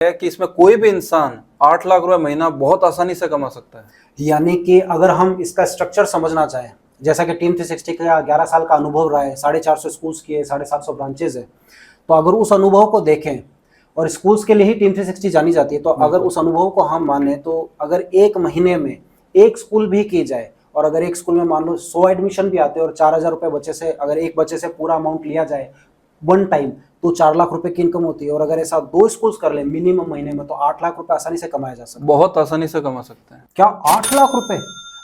है कि इसमें कोई भी इंसान 8 लाख रुपए महीना बहुत आसानी से कमा सकता है। यानी कि अगर हम इसका स्ट्रक्चर समझना चाहें, जैसा कि टीम 360 का 11 साल का अनुभव रहा है, 450 स्कूल्स किए, 750 ब्रांचेज है, तो अगर उस अनुभव को देखें, और स्कूल्स के लिए ही टीम 360 जानी जाती है, तो अगर उस अनुभव को हम माने तो अगर एक महीने में एक स्कूल भी की जाए, और अगर एक स्कूल में मान लो 100 एडमिशन भी आते हैं और 4,000 रुपये बच्चे से, अगर एक बच्चे से पूरा अमाउंट लिया जाए वन टाइम, तो 4 लाख रुपए की इनकम होती है। और अगर ऐसा 2 स्कूल्स कर ले मिनिमम महीने में, तो 8 लाख रुपए आसानी से कमाया जा सकता है। बहुत आसानी से कमा सकते हैं। क्या 8 लाख रुपए?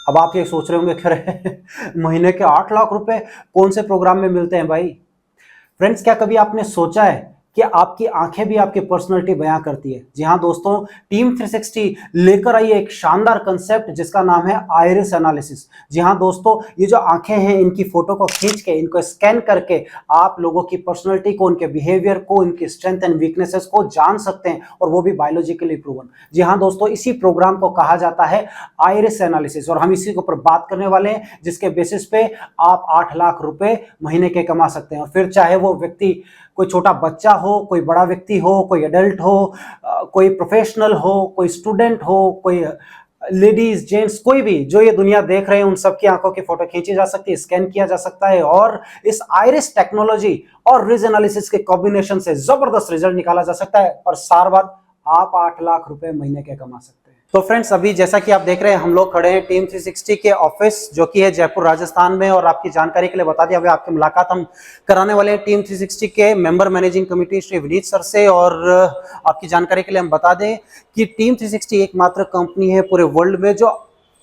अब आप ये सोच रहे होंगे, खैर महीने के 8 लाख रुपए कौन से प्रोग्राम में मिलते हैं भाई? फ्रेंड्स, क्या कभी आपने सोचा है कि आपकी आंखें भी आपकी पर्सनैलिटी बयां करती है? जी हाँ दोस्तों, टीम 360 लेकर आई है एक शानदार कंसेप्ट जिसका नाम है आइरिस एनालिसिस। जी हाँ दोस्तों, ये जो आंखें हैं, इनकी फोटो को खींच के, इनको स्कैन करके आप लोगों की पर्सनैलिटी को, उनके बिहेवियर को, इनकी स्ट्रेंथ एंड वीकनेसेस को जान सकते हैं, और वो भी बायोलॉजिकली प्रूवन। जी हाँ दोस्तों, इसी प्रोग्राम को कहा जाता है आइरिस एनालिसिस, और हम इसी के ऊपर बात करने वाले हैं, जिसके बेसिस पे आप 8 लाख रुपए महीने के कमा सकते हैं। और फिर चाहे वो व्यक्ति कोई छोटा बच्चा हो, कोई बड़ा व्यक्ति हो, कोई एडल्ट हो, कोई प्रोफेशनल हो, कोई स्टूडेंट हो, कोई लेडीज जेंट्स, कोई भी जो ये दुनिया देख रहे हैं, उन सबकी आंखों की फोटो खींची जा सकती है, स्कैन किया जा सकता है, और इस आइरिस टेक्नोलॉजी और रिज एनालिसिस के कॉम्बिनेशन से जबरदस्त रिजल्ट निकाला जा सकता है, और सार बात, आप 8 लाख रुपए महीने के कमा सकते हैं। तो फ्रेंड्स, अभी जैसा कि आप देख रहे हैं, हम लोग खड़े हैं टीम 360 के ऑफिस, जो कि है जयपुर राजस्थान में। और आपकी जानकारी के लिए बता दें, अभी आपकी मुलाकात हम कराने वाले हैं टीम 360 के member managing committee Shri Vineet sir से। और आपकी जानकारी के लिए हम बता दें कि टीम 360 एकमात्र कंपनी है पूरे वर्ल्ड में जो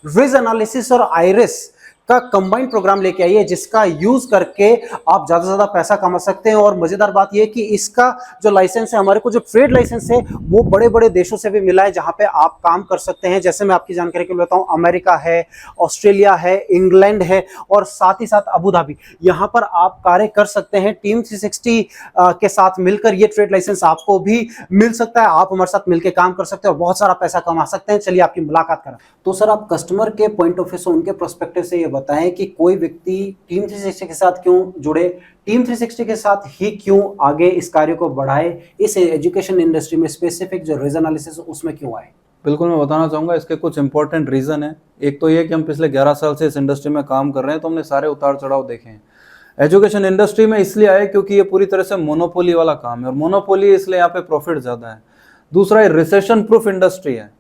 विज एनालिसिस और आइरिस का कंबाइंड प्रोग्राम लेके आई है, जिसका यूज करके आप ज्यादा से ज्यादा पैसा कमा सकते हैं। और मजेदार बात यह है कि इसका जो लाइसेंस है, हमारे को जो ट्रेड लाइसेंस है, वो बड़े बड़े देशों से भी मिला है, जहां पे आप काम कर सकते हैं। जैसे मैं आपकी जानकारी के लिए बताऊं, अमेरिका है, ऑस्ट्रेलिया है, इंग्लैंड है, और साथ ही साथ अबू धाबी, यहां पर आप कार्य कर सकते हैं। टीम 360 के साथ मिलकर ये ट्रेड लाइसेंस आपको भी मिल सकता है, आप हमारे साथ मिलकर काम कर सकते हैं और बहुत सारा पैसा कमा सकते हैं। चलिए आपकी मुलाकात करें। तो सर, आप कस्टमर के पॉइंट ऑफ व्यू से, उनके पर्सपेक्टिव से ये बताएं कि कोई व्यक्ति टीम 360 के साथ क्यों जुड़े, टीम 360 के साथ ही क्यों आगे इस कार्य को बढ़ाए, इस एजुकेशन इंडस्ट्री में स्पेसिफिक जो रिज एनालिसिस उसमें क्यों आए? बिल्कुल, मैं बताना चाहूँगा, इसके कुछ इंपॉर्टेंट रीज़न है। एक तो ये कि हम पिछले 11 साल से इस इंडस्ट्री में काम कर रहे हैं, तो हमने सारे उतार चढ़ाव देखे हैं। एजुकेशन इंडस्ट्री में इसलिए आए क्योंकि ये पूरी तरह से मोनोपोली वाला काम है, और मोनोपोली इसलिए यहाँ पे प्रॉफिट ज़्यादा है। दूसरा, ये रिसेशन प्रूफ इंडस्ट्री है।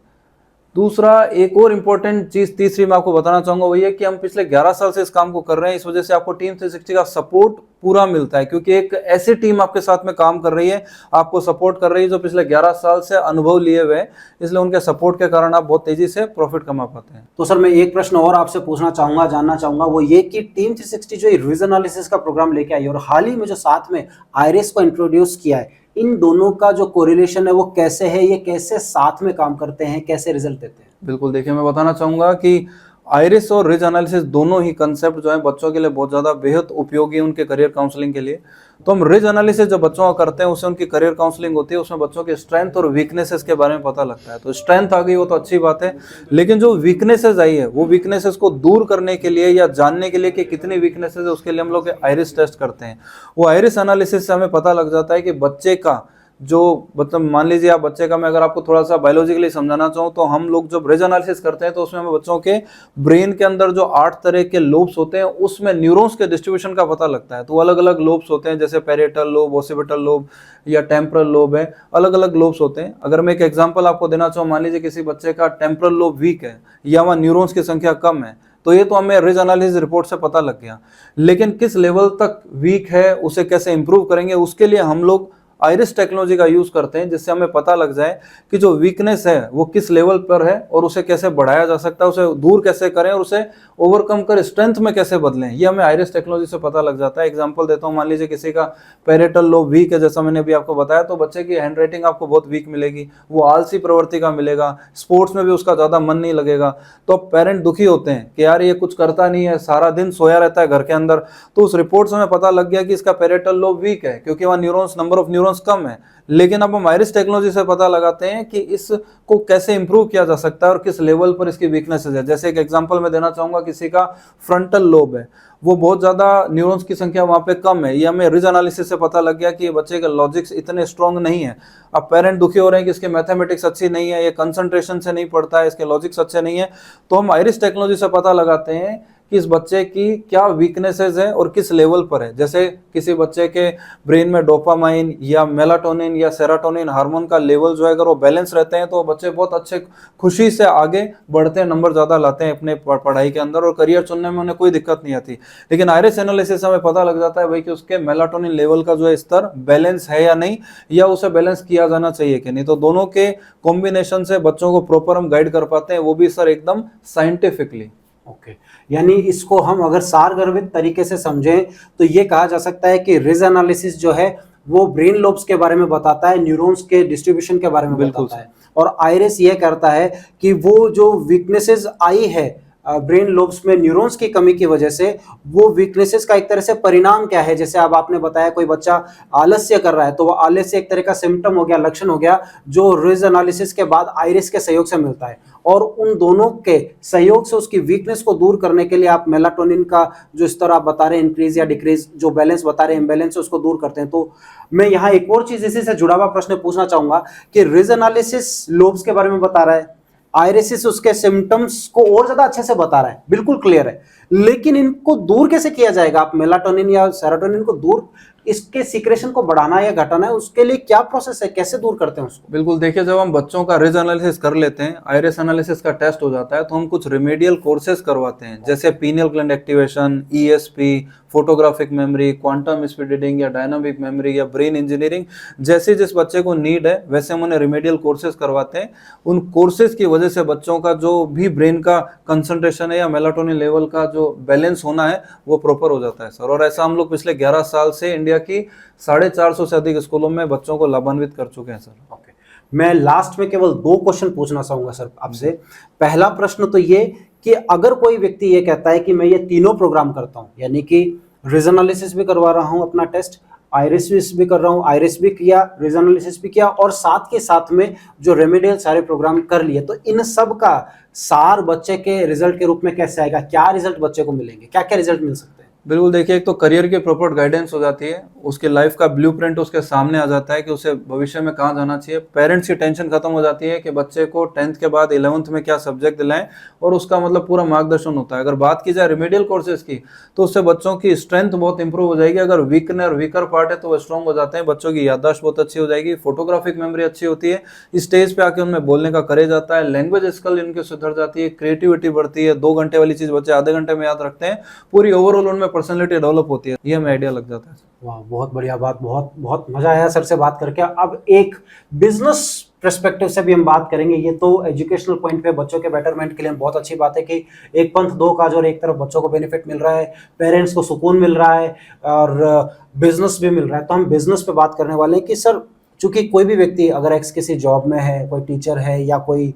दूसरा, एक और इम्पोर्टेंट चीज तीसरी मैं आपको बताना चाहूंगा, वो ये कि हम पिछले 11 साल से इस काम को कर रहे हैं। इस वजह से आपको टीम 360 का सपोर्ट पूरा मिलता है, क्योंकि एक ऐसी टीम आपके साथ में काम कर रही है, आपको सपोर्ट कर रही है, जो पिछले 11 साल से अनुभव लिए हुए हैं। इसलिए उनके सपोर्ट के कारण आप बहुत तेजी से प्रॉफिट कमा पाते हैं। तो सर, मैं एक प्रश्न और आपसे पूछना चाहूंगा, जानना चाहूंगा, वो ये कि टीम 360 जो रिज एनालिसिस का प्रोग्राम लेके आई और हाल ही में जो साथ में आइरिस को इंट्रोड्यूस किया है, इन दोनों का जो कोरिलेशन है वो कैसे है, ये कैसे साथ में काम करते हैं, कैसे रिजल्ट देते हैं? बिल्कुल, देखिए, मैं बताना चाहूंगा कि आइरिस और रिज एनालिसिस दोनों ही कंसेप्ट जो है बच्चों के लिए बहुत ज़्यादा बेहद उपयोगी है उनके करियर काउंसलिंग के लिए। तो हम रिज एनालिसिस जो बच्चों का करते हैं, उससे उनकी करियर काउंसलिंग होती है, उसमें बच्चों के स्ट्रेंथ और वीकनेसेस के बारे में पता लगता है। तो स्ट्रेंथ आ गई वो तो अच्छी बात है, लेकिन जो वीकनेसेस आई है, वो वीकनेसेस को दूर करने के लिए या जानने के लिए कि कितनी वीकनेसेस है, उसके लिए हम लोग आइरिस टेस्ट करते हैं। वो आइरिस एनालिसिस से हमें पता लग जाता है कि बच्चे का जो, मतलब मान लीजिए आप बच्चे का, मैं अगर आपको थोड़ा सा बायोलॉजिकली समझाना चाहूँ, तो हम लोग जब रिज एनालिसिस करते हैं तो उसमें हमें बच्चों के ब्रेन के अंदर जो 8 तरह के लोब्स होते हैं, उसमें न्यूरॉन्स के डिस्ट्रीब्यूशन का पता लगता है। तो अलग अलग लोब्स होते हैं, जैसे पैरेटल लोब, ओसिपिटल लोब या टेम्परल लोब है, अलग अलग लोब्स होते हैं। अगर मैं एक एग्जाम्पल आपको देना चाहूँ, मान लीजिए किसी बच्चे का टेम्परल लोब वीक है या वहाँ न्यूरॉन्स की संख्या कम है, तो ये तो हमें रिज एनालिसिस रिपोर्ट से पता लग गया। लेकिन किस लेवल तक वीक है, उसे कैसे इंप्रूव करेंगे, उसके लिए हम लोग आइरिस टेक्नोलॉजी का यूज करते हैं, जिससे हमें पता लग जाए कि जो वीकनेस है वो किस लेवल पर है और उसे कैसे बढ़ाया जा सकता है, उसे दूर कैसे करें और उसे ओवरकम कर स्ट्रेंथ में कैसे बदलें। ये हमें आइरिस टेक्नोलॉजी से पता लग जाता है। एग्जांपल देता हूं, मान लीजिए किसी का पैरेटल लोब वीक है, जैसा मैंने अभी आपको बताया, तो बच्चे की हैंड राइटिंग आपको बहुत वीक मिलेगी, वो आलसी प्रवृत्ति का मिलेगा, स्पोर्ट्स में भी उसका ज्यादा मन नहीं लगेगा। तो पेरेंट दुखी होते हैं कि यार ये कुछ करता नहीं है, सारा दिन सोया रहता है घर के अंदर। तो उस रिपोर्ट से हमें पता लग गया कि इसका पैरेटल लोब वीक है, क्योंकि वहाँ neurons, number of neurons neurons कम है, लेकिन अब हम आइरिस टेक्नोलॉजी से पता लगाते हैं कि इसको कैसे इंप्रूव किया जा सकता है और किस लेवल पर इसकी वीकनेसेस है। जैसे एक एग्जांपल मैं देना चाहूंगा, किसी का फ्रंटल लोब है, वो बहुत ज्यादा न्यूरॉन्स की संख्या वहां पे कम है, ये हमें रिज एनालिसिस से पता लग गया कि ये बच्चे के लॉजिक्स इतने स्ट्रॉन्ग नहीं है। अब पेरेंट दुखी हो रहे हैं कि इसके मैथमेटिक्स अच्छी नहीं है, ये कंसंट्रेशन से नहीं पढ़ता है, इसके लॉजिक्स अच्छे नहीं है, तो हम आइरिस टेक्नोलॉजी से पता लगाते हैं कि इस बच्चे की क्या वीकनेसेस है और किस लेवल पर है। जैसे किसी बच्चे के ब्रेन में डोपामाइन या मेलाटोनिन या सेरोटोनिन हार्मोन का लेवल जो है अगर वो बैलेंस रहते हैं तो बच्चे बहुत अच्छे खुशी से आगे बढ़ते हैं, नंबर ज़्यादा लाते हैं अपने पढ़ाई के अंदर और करियर चुनने में उन्हें कोई दिक्कत नहीं आती। लेकिन आइरिस एनालिसिस हमें पता लग जाता है भाई कि उसके मेलाटोनिन लेवल का जो है स्तर बैलेंस है या नहीं, या उसे बैलेंस किया जाना चाहिए कि नहीं। तो दोनों के कॉम्बिनेशन से बच्चों को प्रॉपर हम गाइड कर पाते हैं, वो भी सर एकदम साइंटिफिकली। ओके, यानी इसको हम अगर सारगर्भित तरीके से समझें तो ये कहा जा सकता है कि रिज एनालिसिस जो है वो ब्रेन लोब्स के बारे में बताता है, न्यूरॉन्स के डिस्ट्रीब्यूशन के बारे में बिल्कुल बताता है, और आइरिस ये करता है कि वो जो वीकनेसेस आई है ब्रेन लोब्स में न्यूरॉन्स की कमी की वजह से, वो वीकनेसेस का एक तरह से परिणाम क्या है। जैसे अब आपने बताया कोई बच्चा आलस्य कर रहा है तो वो आलस्य एक तरह का सिम्टम हो गया, लक्षण हो गया, जो रिज एनालिसिस के बाद आइरिस के सहयोग से मिलता है, और उन दोनों के सहयोग से उसकी वीकनेस को दूर करने के लिए आप मेलाटोनिन का जो स्तर आप बता रहे हैं इंक्रीज या डिक्रीज, जो बैलेंस बता रहे हैं इम्बैलेंस, उसको दूर करते हैं। तो मैं यहाँ एक और चीज इसी से जुड़ा हुआ प्रश्न पूछना चाहूंगा कि रिज एनालिसिस लोब्स के बारे में बता रहा है, आइरिस उसके सिम्टम्स को और ज्यादा अच्छे से बता रहा है, बिल्कुल क्लियर है, लेकिन इनको दूर कैसे किया जाएगा? आप मेलाटोनिन या सेरोटोनिन को दूर, इसके सीक्रेशन को बढ़ाना या घटाना है, उसके लिए क्या प्रोसेस है, कैसे दूर करते हैं उसको? बिल्कुल, देखिए जब हम बच्चों का रिज एनालिसिस कर लेते हैं, आइरिस एनालिसिस का टेस्ट हो जाता है, तो हम कुछ रिमेडियल कोर्सेज करवाते हैं, जैसे pineal gland activation, ESP, photographic memory, quantum speed reading या डायनामिक मेमोरी या ब्रेन इंजीनियरिंग, जैसे जिस बच्चे को नीड है वैसे हम उन्हें रिमेडियल कोर्सेज करवाते हैं। उन कोर्सेज की वजह से बच्चों का जो भी ब्रेन का कंसंट्रेशन है या मेलाटोनिन लेवल का जो बैलेंस होना है वो प्रॉपर हो जाता है सर। और ऐसा हम लोग पिछले 11 साल से इंडिया की 450 से अधिक स्कूलों में बच्चों को लाभान्वित कर चुके हैं सर। ओके, मैं लास्ट में केवल 2 क्वेश्चन पूछना चाहूंगा सर आपसे। पहला प्रश्न तो ये कि अगर कोई व्यक्ति ये कहता है कि मैं ये तीनों प्रोग्राम करता हूं, यानी कि रिज एनालिसिस भी करवा रहा हूं अपना टेस्ट, आइरिस भी कर रहा हूं, आइरिस भी किया, रिज एनालिसिस भी किया, और साथ के साथ में जो रेमेडियल सारे प्रोग्राम कर लिए, तो इन सब का सार बच्चे के रिजल्ट के रूप में कैसे आएगा? क्या रिजल्ट बच्चे को मिलेंगे, क्या क्या रिजल्ट मिल सकते हैं? बिल्कुल, देखिए एक तो करियर की प्रॉपर गाइडेंस हो जाती है, उसके लाइफ का ब्लूप्रिंट उसके सामने आ जाता है कि उसे भविष्य में कहाँ जाना चाहिए। पेरेंट्स की टेंशन खत्म हो जाती है कि बच्चे को 10th के बाद 11th में क्या सब्जेक्ट दिलाएं, और उसका मतलब पूरा मार्गदर्शन होता है। अगर बात की जाए रिमेडियल कोर्सेज की, तो उससे बच्चों की स्ट्रेंथ बहुत इंप्रूव हो जाएगी। अगर वीकर पार्ट है तो वो स्ट्रॉन्ग हो जाते हैं, बच्चों की याददाश्त बहुत अच्छी हो जाएगी, फोटोग्राफिक मेमोरी अच्छी होती है, स्टेज पे आके उनमें बोलने का करेज आता है, लैंग्वेज स्किल इनकी सुधर जाती है, क्रिएटिविटी बढ़ती है, 2 घंटे वाली चीज बच्चे आधे घंटे में याद रखते हैं, पूरी ओवरऑल उनमें पर्सनैलिटी डेवलप होती है। ये हमें आइडिया लग जाता है। वाह, बहुत बढ़िया बात, बहुत बहुत मजा आया सर से बात करके। अब एक बिजनेस पर्सपेक्टिव से भी हम बात करेंगे। ये तो एजुकेशनल पॉइंट पे बच्चों के बेटरमेंट के लिए बहुत अच्छी बात है कि एक पंथ दो काज, और एक तरफ बच्चों को बेनिफिट मिल रहा है, पेरेंट्स को सुकून मिल रहा है, और बिजनेस भी मिल रहा है। तो हम बिजनेस पे बात करने वाले हैं कि सर, चूंकि कोई भी व्यक्ति अगर एक्स किसी जॉब में है, कोई टीचर है, या कोई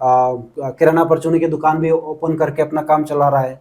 किराना परचूनी की दुकान भी ओपन करके अपना काम चला रहा है,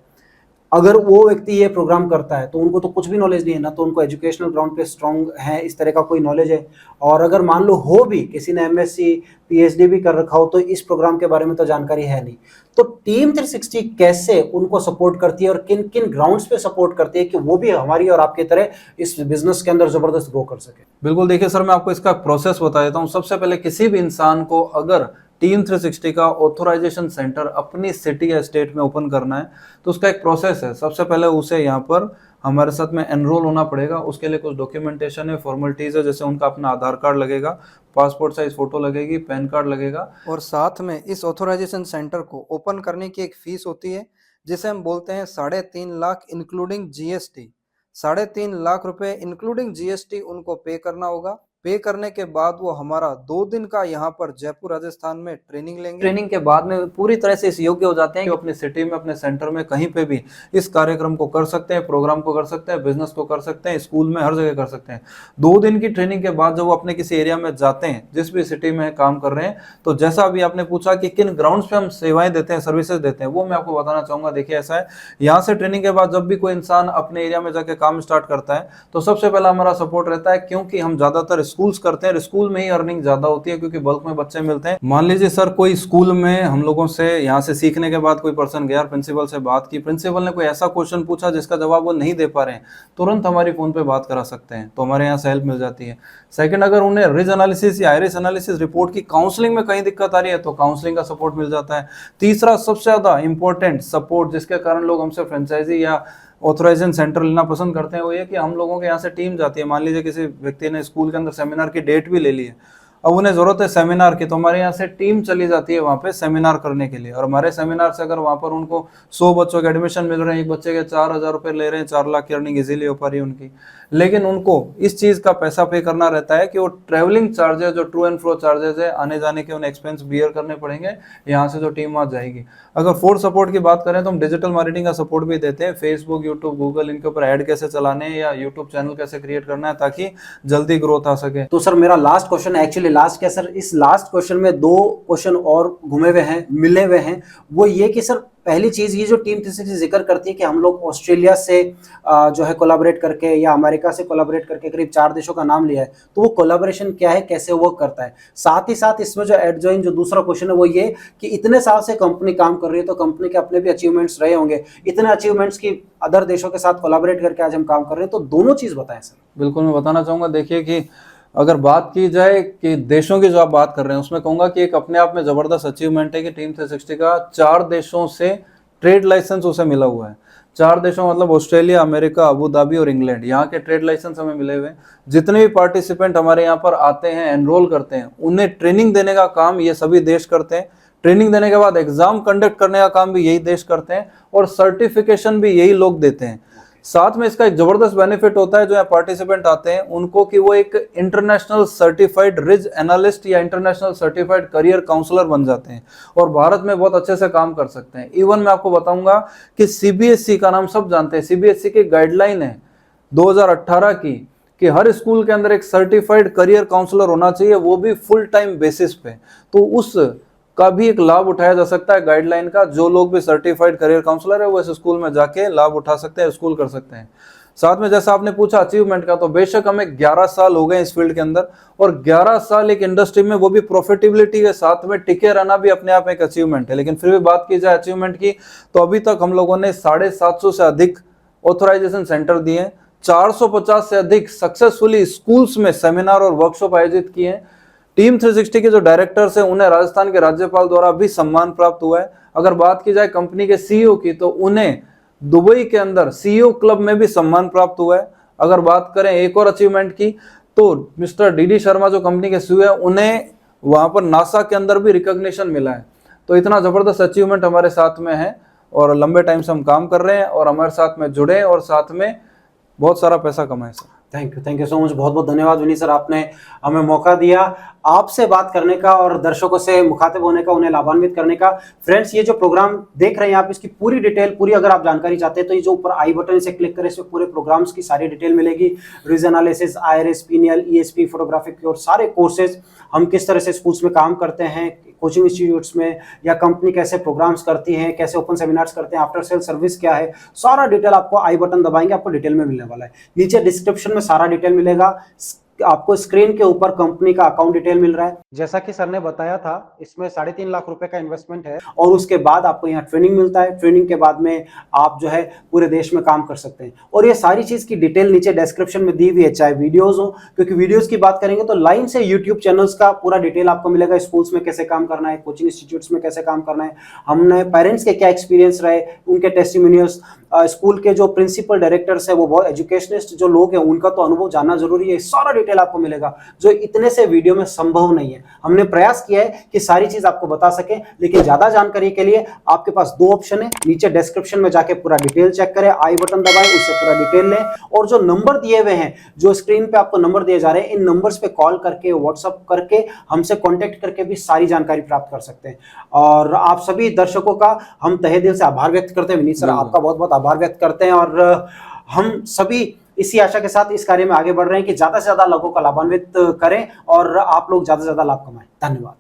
अगर वो व्यक्ति ये प्रोग्राम करता है तो उनको तो कुछ भी नॉलेज नहीं है ना, तो उनको एजुकेशनल ग्राउंड पे स्ट्रांग है इस तरह का कोई नॉलेज है, और अगर मान लो हो भी, किसी ने एमएससी पीएचडी भी कर रखा हो, तो इस प्रोग्राम के बारे में तो जानकारी है नहीं। तो टीम 360 कैसे उनको सपोर्ट करती है और किन किन ग्राउंड्स पे सपोर्ट करती है कि वो भी हमारी और आपकी तरह इस बिजनेस के अंदर जबरदस्त ग्रो कर सके? बिल्कुल, देखिए सर, मैं आपको इसका प्रोसेस बता देता हूँ। सबसे पहले किसी भी इंसान को अगर टीम 360 का ऑथोराइजेशन सेंटर अपनी सिटी या स्टेट में ओपन करना है तो उसका एक प्रोसेस है। सबसे पहले उसे यहाँ पर हमारे साथ में एनरोल होना पड़ेगा। उसके लिए कुछ डॉक्यूमेंटेशन है, फॉर्मेलिटीज है, जैसे उनका अपना आधार कार्ड लगेगा, पासपोर्ट साइज फोटो लगेगी, पैन कार्ड लगेगा, और साथ में इस ऑथोराइजेशन सेंटर को ओपन करने की एक फीस होती है जिसे हम बोलते हैं 3.5 लाख इंक्लूडिंग जीएसटी। 3.5 लाख रुपए इंक्लूडिंग जीएसटी उनको पे करना होगा। पे करने के बाद वो हमारा 2 दिन का यहाँ पर जयपुर राजस्थान में ट्रेनिंग लेंगे। ट्रेनिंग के बाद में पूरी तरह से इस योग्य हो जाते हैं कि अपनी सिटी में, अपने सेंटर में, कहीं पे भी इस कार्यक्रम को कर सकते हैं, प्रोग्राम को कर सकते हैं, बिजनेस को कर सकते हैं, स्कूल में हर जगह कर सकते हैं। 2 दिन की ट्रेनिंग के बाद जब वो अपने किसी एरिया में जाते हैं, जिस भी सिटी में काम कर रहे हैं, तो जैसा अभी आपने पूछा कि किन ग्राउंड्स पे हम सेवाएं देते हैं, सर्विसेज देते हैं, वो मैं आपको बताना चाहूंगा। देखिए ऐसा है, यहाँ से ट्रेनिंग के बाद जब भी कोई इंसान अपने एरिया में जाके काम स्टार्ट करता है तो सबसे पहला हमारा सपोर्ट रहता है, क्योंकि हम ज्यादातर स्कूल्स करते हैं, स्कूल में ही अर्निंग ज्यादा होती है क्योंकि बल्क में बच्चे मिलते हैं। मान लीजिए सर कोई स्कूल में हम लोगों से यहाँ से सीखने के बाद कोई पर्सन गया, प्रिंसिपल से बात की, प्रिंसिपल ने कोई ऐसा क्वेश्चन पूछा जिसका जवाब वो नहीं दे पा रहे हैं, तुरंत हमारी फोन पे बात करा सकते हैं, तो हमारे यहाँ से हेल्प मिल जाती है। सेकंड, अगर उन्हें रिज एनालिसिस या आयरिस एनालिसिस रिपोर्ट की काउंसलिंग में कहीं दिक्कत आ रही है तो काउंसलिंग का सपोर्ट मिल जाता है। तीसरा सबसे ज्यादा इंपॉर्टेंट सपोर्ट जिसके कारण लोग हमसे फ्रेंचाइजी या ऑथराइजेशन सेंटर लेना पसंद करते हैं वो ये कि हम लोगों के यहाँ से टीम जाती है। मान लीजिए किसी व्यक्ति ने स्कूल के अंदर सेमिनार की डेट भी ले ली है, अब उन्हें जरूरत है सेमिनार की, तो हमारे यहाँ से टीम चली जाती है वहाँ पे सेमिनार करने के लिए। और हमारे सेमिनार से अगर वहाँ पर उनको 100 बच्चों के एडमिशन मिल रहे हैं, एक बच्चे के 4,000 रुपये ले रहे हैं, 4 लाख की अर्निंग इजीली हो पा रही है उनकी। लेकिन उनको इस चीज़ का पैसा पे करना रहता है कि वो ट्रैवलिंग चार्जेस जो टू एंड फ्रो चार्जेस है, आने जाने के उन्हें एक्सपेंस बियर करने पड़ेंगे यहाँ से जो टीम वहाँ जाएगी। अगर फोर्थ सपोर्ट की बात करें तो हम डिजिटल मार्केटिंग का सपोर्ट भी देते हैं, फेसबुक, यूट्यूब, गूगल, इनके ऊपर ऐड कैसे चलाने हैं या यूट्यूब चैनल कैसे क्रिएट करना है ताकि जल्दी ग्रोथ आ सके। तो सर मेरा लास्ट क्वेश्चन, एक्चुअली लास्ट क्या सर, इस लास्ट क्वेश्चन में 2 क्वेश्चन और घूमे हुए हैं, मिले हुए हैं। वो ये कि सर पहली चीज ये जो टीम 360 जिक्र करती है कि हम लोग ऑस्ट्रेलिया से जो है कोलैबोरेट करके या अमेरिका से कोलैबोरेट करके करीब 4 देशों का नाम लिया है, तो वो कोलैबोरेशन क्या है, कैसे वर्क करता है। साथ ही साथ इसमें जो एडजॉइन जो दूसरा क्वेश्चन है वो ये कि इतने साल से कंपनी काम कर रही है तो कंपनी के अपने भी अचीवमेंट्स रहे होंगे, इतने अचीवमेंट्स की अदर देशों के साथ कोलैबोरेट करके आज हम काम कर रहे हैं, तो दोनों चीज बताएं सर। बिल्कुल, मैं बताना चाहूँगा। देखिए कि अगर बात की जाए कि देशों की जो आप बात कर रहे हैं उसमें कहूँगा कि एक अपने आप में ज़बरदस्त अचीवमेंट है कि टीम 360 का 4 देशों से ट्रेड लाइसेंस उसे मिला हुआ है। 4 देशों मतलब ऑस्ट्रेलिया, अमेरिका, अबू धाबी और इंग्लैंड, यहाँ के ट्रेड लाइसेंस हमें मिले हुए हैं। जितने भी पार्टिसिपेंट हमारे यहाँ पर आते हैं, एनरोल करते हैं, उन्हें ट्रेनिंग देने का काम ये सभी देश करते हैं। ट्रेनिंग देने के बाद एग्जाम कंडक्ट करने का काम भी यही देश करते हैं और सर्टिफिकेशन भी यही लोग देते हैं। साथ में इसका एक जबरदस्त बेनिफिट होता है जो यहाँ पार्टिसिपेंट आते हैं उनको कि वो एक इंटरनेशनल सर्टिफाइड रिज एनालिस्ट या इंटरनेशनल सर्टिफाइड करियर काउंसलर बन जाते हैं और भारत में बहुत अच्छे से काम कर सकते हैं। इवन मैं आपको बताऊंगा कि सीबीएसई का नाम सब जानते हैं, सीबीएसई की गाइडलाइन है 2018 की कि हर स्कूल के अंदर एक सर्टिफाइड करियर काउंसलर होना चाहिए, वो भी फुल टाइम बेसिस पे। तो उस का भी एक लाभ उठाया जा सकता है गाइडलाइन का। जो लोग भी सर्टिफाइड करियर काउंसलर है वो इस स्कूल में जाके लाभ उठा सकते हैं, स्कूल कर सकते हैं। साथ में जैसा आपने पूछा अचीवमेंट का, तो बेशक हमें 11 साल हो गए इस फील्ड के अंदर और 11 साल एक इंडस्ट्री में, वो भी प्रॉफिटेबिलिटी के साथ में टिके रहना भी अपने आप एक अचीवमेंट है। लेकिन फिर भी बात की जाए अचीवमेंट की तो अभी तक हम लोगों ने 750 से अधिक ऑथराइजेशन सेंटर दिए, 450 से अधिक सक्सेसफुली स्कूल्स में सेमिनार और वर्कशॉप आयोजित किए हैं। टीम 360 के जो डायरेक्टर्स हैं उन्हें राजस्थान के राज्यपाल द्वारा भी सम्मान प्राप्त हुआ है। अगर बात की जाए कंपनी के सीईओ की तो उन्हें दुबई के अंदर सीईओ क्लब में भी सम्मान प्राप्त हुआ है। अगर बात करें एक और अचीवमेंट की तो मिस्टर डीडी शर्मा जो कंपनी के सीईओ है उन्हें वहां पर नासा के अंदर भी रिकॉग्निशन मिला है। तो इतना जबरदस्त अचीवमेंट हमारे साथ में है और लंबे टाइम से हम काम कर रहे हैं और हमारे साथ में जुड़े और साथ में बहुत सारा पैसा कमाए sir. Thank you so much, बहुत बहुत धन्यवाद विनीत सर, आपने हमें मौका दिया आपसे बात करने का और दर्शकों से मुखातिब होने का, उन्हें लाभान्वित करने का। फ्रेंड्स, ये जो प्रोग्राम देख रहे हैं आप, इसकी पूरी डिटेल, पूरी अगर आप जानकारी चाहते हैं तो ये जो ऊपर आई बटन से क्लिक करें, इसमें पूरे प्रोग्राम्स की सारी डिटेल मिलेगी। Ridge analysis, IRS, PNL, ESP, photographic की और सारे कोर्सेज, हम किस तरह से स्कूल्स में काम करते हैं, कोचिंग इंस्टीट्यूट्स में, या कंपनी कैसे प्रोग्राम्स करती है, कैसे ओपन सेमिनार्स करते हैं, आफ्टर सेल सर्विस क्या है, सारा डिटेल आपको आई बटन दबाएंगे आपको डिटेल में मिलने वाला है। नीचे डिस्क्रिप्शन में सारा डिटेल मिलेगा। आपको स्क्रीन के ऊपर कंपनी का अकाउंट डिटेल मिल रहा है। जैसा कि सर ने बताया था, इसमें 3.5 लाख रुपए का इन्वेस्टमेंट है और उसके बाद आपको यहाँ ट्रेनिंग मिलता है। ट्रेनिंग के बाद में आप जो है पूरे देश में काम कर सकते हैं और ये सारी चीज की डिटेल नीचे डिस्क्रिप्शन में दी हुई है, चाहे वीडियोस हो, क्योंकि वीडियोस की बात करेंगे तो लाइन से यूट्यूब चैनल्स का पूरा डिटेल आपको मिलेगा। स्कूल्स में कैसे काम करना है, कोचिंग इंस्टीट्यूट्स में कैसे काम करना है, हमने पेरेंट्स के क्या एक्सपीरियंस रहे, उनके टेस्टिमोनियल्स, स्कूल के जो प्रिंसिपल डायरेक्टर्स है वो बहुत एजुकेशनिस्ट जो लोग हैं उनका तो अनुभव जानना जरूरी है। सारा डिटेल आपको मिलेगा जो इतने से वीडियो में संभव नहीं है। हमने प्रयास किया है कि सारी चीज आपको बता सके, लेकिन ज्यादा जानकारी के लिए आपके पास 2 ऑप्शन है। नीचे डिस्क्रिप्शन में जाके पूरा डिटेल चेक करें, आई बटन दबाएं, उससे पूरा डिटेल लें और जो नंबर दिए हुए हैं, जो स्क्रीन पे आपको नंबर दिए जा रहे हैं, इन नंबर्स पे कॉल करके, व्हाट्सएप करके, हमसे कॉन्टेक्ट करके भी सारी जानकारी प्राप्त कर सकते हैं। और आप सभी दर्शकों का हम तहे दिल से आभार व्यक्त करते हैं। विनीत सर, आपका बहुत बहुत आभार व्यक्त करते हैं और हम सभी इसी आशा के साथ इस कार्य में आगे बढ़ रहे हैं कि ज्यादा से ज्यादा लोगों का लाभान्वित करें और आप लोग ज्यादा से ज्यादा लाभ कमाएं। धन्यवाद।